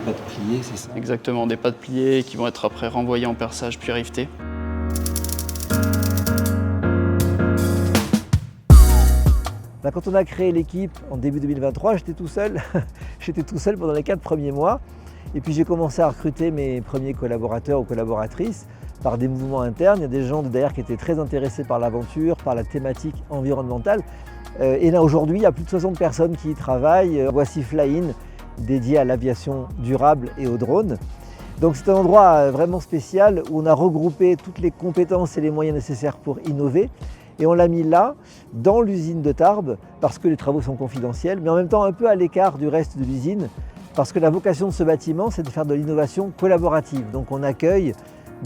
pâtes pliées, c'est ça? Exactement, des pâtes pliées qui vont être après renvoyées en perçage puis rivetées. Quand on a créé l'équipe en début 2023, j'étais tout seul. J'étais tout seul pendant les 4 premiers mois. Et puis j'ai commencé à recruter mes premiers collaborateurs ou collaboratrices par des mouvements internes. Il y a des gens de derrière qui étaient très intéressés par l'aventure, par la thématique environnementale. Et là aujourd'hui, il y a plus de 60 personnes qui y travaillent. Voici Fly-In, dédié à l'aviation durable et aux drones. Donc c'est un endroit vraiment spécial où on a regroupé toutes les compétences et les moyens nécessaires pour innover. Et on l'a mis là, dans l'usine de Tarbes, parce que les travaux sont confidentiels, mais en même temps un peu à l'écart du reste de l'usine, parce que la vocation de ce bâtiment, c'est de faire de l'innovation collaborative. Donc on accueille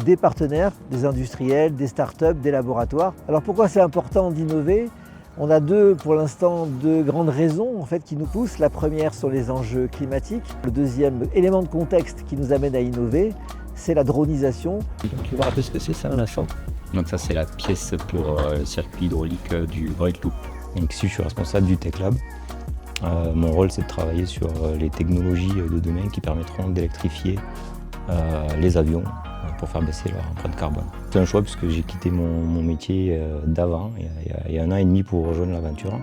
des partenaires, des industriels, des startups, des laboratoires. Alors pourquoi c'est important d'innover? On a pour l'instant deux grandes raisons en fait, qui nous poussent. La première sur les enjeux climatiques. Le deuxième élément de contexte qui nous amène à innover, c'est la dronisation. Tu vois un peu ce que c'est ça, Vincent? Donc ça c'est la pièce pour le circuit hydraulique du Great Loop. Donc ici je suis responsable du Tech Lab. Mon rôle c'est de travailler sur les technologies de demain qui permettront d'électrifier les avions pour faire baisser leur empreinte carbone. C'est un choix puisque j'ai quitté mon métier d'avant il y a 1 an et demi pour rejoindre l'aventure.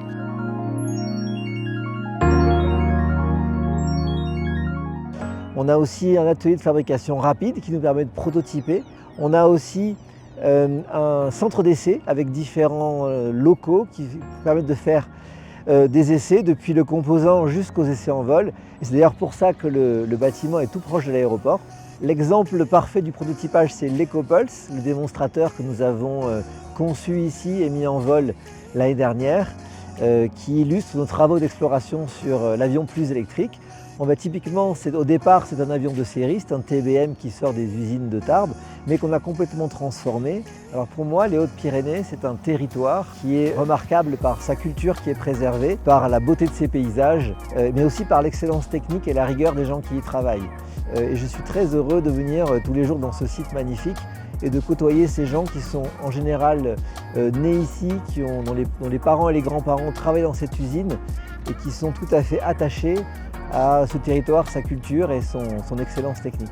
On a aussi un atelier de fabrication rapide qui nous permet de prototyper. On a aussi un centre d'essai avec différents locaux qui permettent de faire des essais depuis le composant jusqu'aux essais en vol. Et c'est d'ailleurs pour ça que le bâtiment est tout proche de l'aéroport. L'exemple parfait du prototypage, c'est l'EcoPulse, le démonstrateur que nous avons conçu ici et mis en vol l'année dernière, qui illustre nos travaux d'exploration sur l'avion plus électrique. Typiquement, au départ, c'est un avion de série, c'est un TBM qui sort des usines de Tarbes, mais qu'on a complètement transformé. Alors pour moi, les Hautes-Pyrénées, c'est un territoire qui est remarquable par sa culture qui est préservée, par la beauté de ses paysages, mais aussi par l'excellence technique et la rigueur des gens qui y travaillent. Et je suis très heureux de venir tous les jours dans ce site magnifique et de côtoyer ces gens qui sont en général nés ici, dont les parents et les grands-parents travaillent dans cette usine et qui sont tout à fait attachés à ce territoire, sa culture et son excellence technique.